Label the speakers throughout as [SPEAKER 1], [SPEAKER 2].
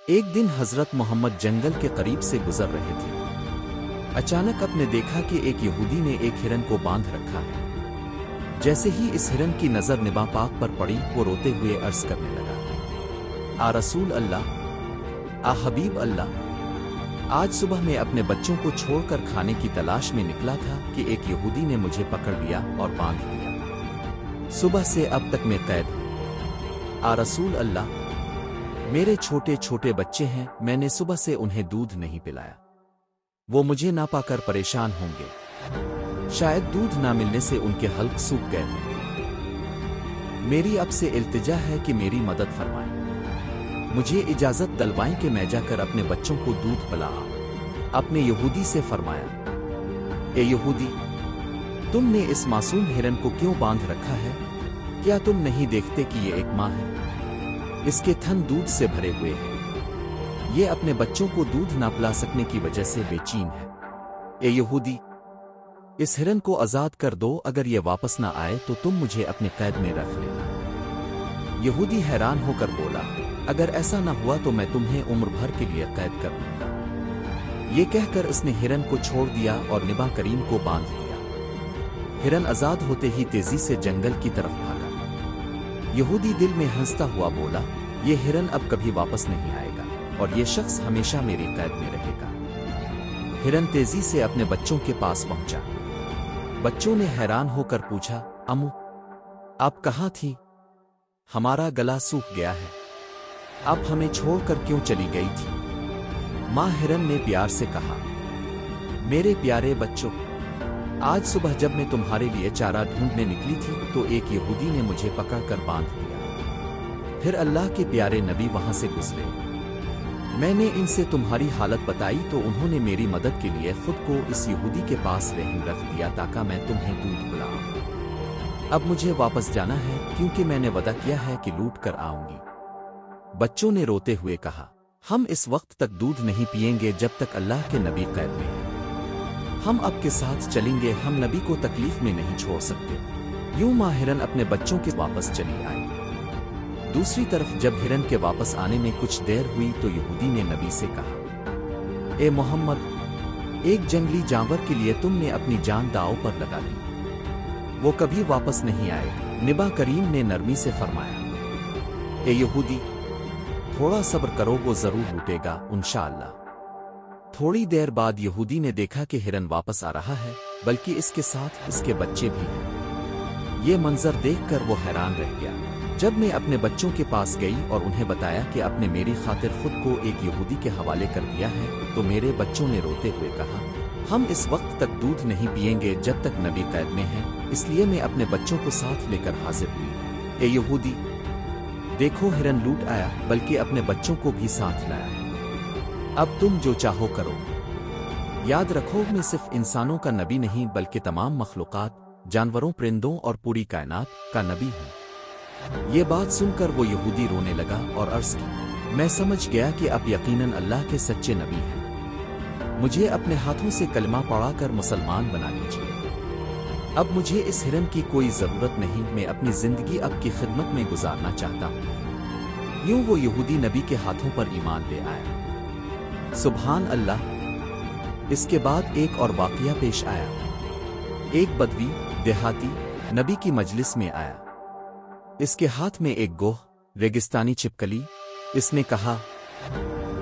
[SPEAKER 1] ایک دن حضرت محمد جنگل کے قریب سے گزر رہے تھے۔ اچانک اپ نے دیکھا کہ ایک یہودی نے ایک ہرن کو باندھ رکھا ہے۔ جیسے ہی اس ہرن کی نظر نبا پاک پر پڑی، وہ روتے ہوئے عرض کرنے لگا، آ رسول اللہ، آ حبیب اللہ، آج صبح میں اپنے بچوں کو چھوڑ کر کھانے کی تلاش میں نکلا تھا کہ ایک یہودی نے مجھے پکڑ لیا اور باندھ دیا۔ صبح سے اب تک میں قید ہوں۔ آ رسول اللہ، میرے چھوٹے چھوٹے بچے ہیں، میں نے صبح سے انہیں دودھ نہیں پلایا۔ وہ مجھے نہ پا کر پریشان ہوں گے، شاید دودھ نہ ملنے سے ان کے حلق سوکھ گئے ہوں گے۔ میری اب سے التجا ہے کہ میری مدد فرمائیں، مجھے اجازت دلوائیں کہ میں جا کر اپنے بچوں کو دودھ پلاؤں۔ اپنے یہودی سے فرمایا، اے یہودی، تم نے اس معصوم ہرن کو کیوں باندھ رکھا ہے؟ کیا تم نہیں دیکھتے کہ یہ ایک ماں ہے؟ اس کے تھن دودھ سے بھرے ہوئے ہیں، یہ اپنے بچوں کو دودھ نہ پلا سکنے کی وجہ سے بے چین ہے۔ اے یہودی، اس ہرن کو آزاد کر دو، اگر یہ واپس نہ آئے تو تم مجھے اپنے قید میں رکھ لینا۔ یہودی حیران ہو کر بولا، اگر ایسا نہ ہوا تو میں تمہیں عمر بھر کے لیے قید کر دوں گا۔ یہ کہہ کر اس نے ہرن کو چھوڑ دیا اور نبا کریم کو باندھ دیا۔ ہرن آزاد ہوتے ہی تیزی سے جنگل کی طرف بھاگا۔ یہودی دل میں ہنستا ہوا بولا، یہ ہرن اب کبھی واپس نہیں آئے گا اور یہ شخص ہمیشہ میری قید میں رہے گا۔ ہرن تیزی سے اپنے بچوں کے پاس پہنچا۔ بچوں نے حیران ہو کر پوچھا، امو، آپ کہاں تھی؟ ہمارا گلا سوکھ گیا ہے، آپ ہمیں چھوڑ کر کیوں چلی گئی تھی؟ ماں ہرن نے پیار سے کہا، میرے پیارے بچوں، آج صبح جب میں تمہارے لیے چارہ ڈھونڈنے نکلی تھی تو ایک یہودی نے مجھے پکڑ کر باندھ دیا۔ پھر اللہ کے پیارے نبی وہاں سے گزرے، میں نے ان سے تمہاری حالت بتائی تو انہوں نے میری مدد کے لیے خود کو اس یہودی کے پاس رہن رکھ دیا تاکہ میں تمہیں دودھ پلاؤں۔ اب مجھے واپس جانا ہے کیونکہ میں نے وعدہ کیا ہے کہ لوٹ کر آؤں گی۔ بچوں نے روتے ہوئے کہا، ہم اس وقت تک دودھ نہیں پئیں گے جب تک اللہ کے نبی قید میں ہیں۔ ہم اب کے ساتھ چلیں گے، ہم نبی کو تکلیف میں نہیں چھوڑ سکتے۔ یوں ماں ہرن اپنے بچوں کے واپس چلی آئی۔ دوسری طرف جب ہرن کے واپس آنے میں کچھ دیر ہوئی تو یہودی نے نبی سے کہا، اے محمد، ایک جنگلی جانور کے لیے تم نے اپنی جان داؤ پر لگا دی، وہ کبھی واپس نہیں آئے۔ نبی کریم نے نرمی سے فرمایا، اے یہودی، تھوڑا صبر کرو، وہ ضرور لوٹے گا انشاءاللہ۔ تھوڑی دیر بعد یہودی نے دیکھا کہ ہرن واپس آ رہا ہے، بلکہ اس کے ساتھ اس کے بچے بھی ہیں۔ یہ منظر دیکھ کر وہ حیران رہ گیا۔ جب میں اپنے بچوں کے پاس گئی اور انہیں بتایا کہ آپ نے میری خاطر خود کو ایک یہودی کے حوالے کر دیا ہے تو میرے بچوں نے روتے ہوئے کہا، ہم اس وقت تک دودھ نہیں پئیں گے جب تک نبی قید میں ہیں، اس لیے میں اپنے بچوں کو ساتھ لے کر حاضر ہوئی۔ اے یہودی، دیکھو ہرن لوٹ آیا، بلکہ اپنے بچوں کو بھی ساتھ لایا ہے۔ اب تم جو چاہو کرو۔ یاد رکھو، میں صرف انسانوں کا نبی نہیں بلکہ تمام مخلوقات، جانوروں، پرندوں اور پوری کائنات کا نبی ہوں۔ یہ بات سن کر وہ یہودی رونے لگا اور عرض کی، میں سمجھ گیا کہ اب یقیناً اللہ کے سچے نبی ہیں، مجھے اپنے ہاتھوں سے کلمہ پڑھا کر مسلمان بنا لیجیے۔ اب مجھے اس ہرن کی کوئی ضرورت نہیں، میں اپنی زندگی اب کی خدمت میں گزارنا چاہتا ہوں۔ یوں وہ یہودی نبی کے ہاتھوں پر ایمان لے آیا۔ سبحان اللہ۔ اس کے بعد ایک اور واقعہ پیش آیا۔ ایک بدوی دیہاتی نبی کی مجلس میں آیا۔ اس کے ہاتھ میں ایک گوہ ریگستانی چھپکلی۔ اس نے کہا،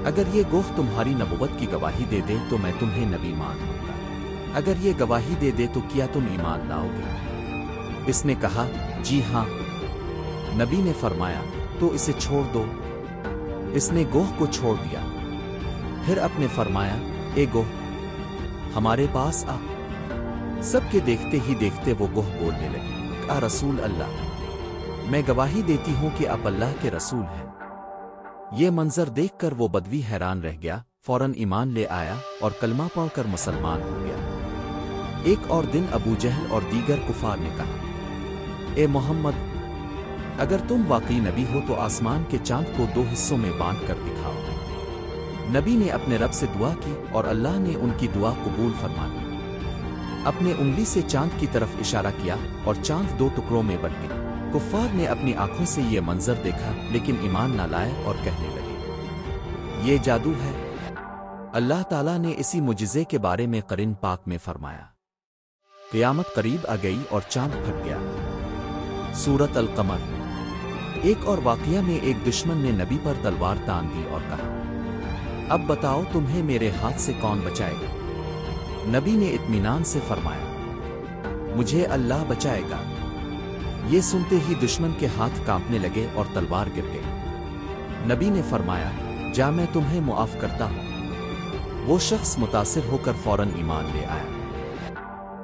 [SPEAKER 1] اگر یہ گوہ تمہاری نبوت کی گواہی دے دے تو میں تمہیں نبی مان لوں گا، اگر یہ گواہی دے دے تو کیا تم ایمان لاؤ گے؟ اس نے کہا، جی ہاں۔ نبی نے فرمایا، تو اسے چھوڑ دو۔ اس نے گوہ کو چھوڑ دیا۔ پھر اپ نے فرمایا، اے گوہ، ہمارے پاس آ۔ سب کے دیکھتے ہی دیکھتے وہ گوہ بولنے لگی، اے رسول اللہ، میں گواہی دیتی ہوں کہ آپ اللہ کے رسول ہیں۔ یہ منظر دیکھ کر وہ بدوی حیران رہ گیا، فوراً ایمان لے آیا اور کلمہ پڑھ کر مسلمان ہو گیا۔ ایک اور دن ابو جہل اور دیگر کفار نے کہا، اے محمد، اگر تم واقعی نبی ہو تو آسمان کے چاند کو 2 حصوں میں بانٹ کر دکھاؤ۔ نبی نے اپنے رب سے دعا کی اور اللہ نے ان کی دعا قبول فرما لی۔ اپنے انگلی سے چاند کی طرف اشارہ کیا اور چاند 2 ٹکڑوں میں بٹ گیا۔ کفار نے اپنی آنکھوں سے یہ منظر دیکھا لیکن ایمان نہ لائے اور کہنے لگے، یہ جادو ہے؟ اللہ تعالیٰ نے اسی معجزے کے بارے میں قرآن پاک میں فرمایا۔ قیامت قریب آ گئی اور چاند پھٹ گیا۔ سورۃ القمر۔ ایک اور واقعہ میں ایک دشمن نے نبی پر تلوار تان دی اور کہا، اب بتاؤ تمہیں میرے ہاتھ سے کون بچائے گا؟ نبی نے اطمینان سے فرمایا، مجھے اللہ بچائے گا۔ یہ سنتے ہی دشمن کے ہاتھ کانپنے لگے اور تلوار گر گئی۔ نبی نے فرمایا، جا میں تمہیں معاف کرتا ہوں۔ وہ شخص متاثر ہو کر فوراً ایمان لے آیا۔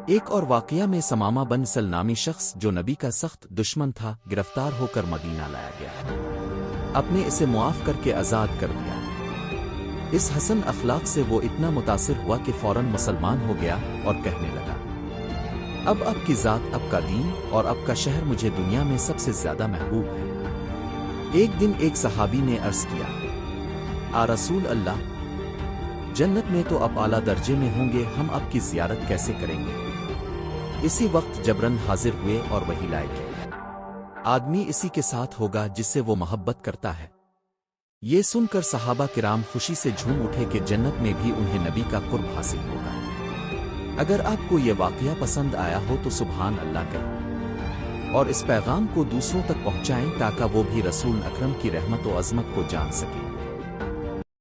[SPEAKER 1] ایک اور واقعہ میں سمامہ بن سل نامی شخص جو نبی کا سخت دشمن تھا گرفتار ہو کر مدینہ لایا گیا۔ اپنے اسے معاف کر کے آزاد کر دیا۔ اس حسن اخلاق سے وہ اتنا متاثر ہوا کہ فوراً مسلمان ہو گیا اور کہنے لگا، اب کی ذات، اب کا دین اور اب کا شہر مجھے دنیا میں سب سے زیادہ محبوب ہے۔ ایک دن ایک صحابی نے عرض کیا، آ رسول اللہ، جنت میں تو اب اعلیٰ درجے میں ہوں گے، ہم اب کی زیارت کیسے کریں گے؟ اسی وقت جبرن حاضر ہوئے اور وہی لائے کہ آدمی اسی کے ساتھ ہوگا جس سے وہ محبت کرتا ہے۔ یہ سن کر صحابہ کرام خوشی سے جھوم اٹھے کہ جنت میں بھی انہیں نبی کا قرب حاصل ہوگا۔ اگر آپ کو یہ واقعہ پسند آیا ہو تو سبحان اللہ کہیں اور اس پیغام کو دوسروں تک پہنچائیں تاکہ وہ بھی رسول اکرم کی رحمت و عظمت کو جان سکیں۔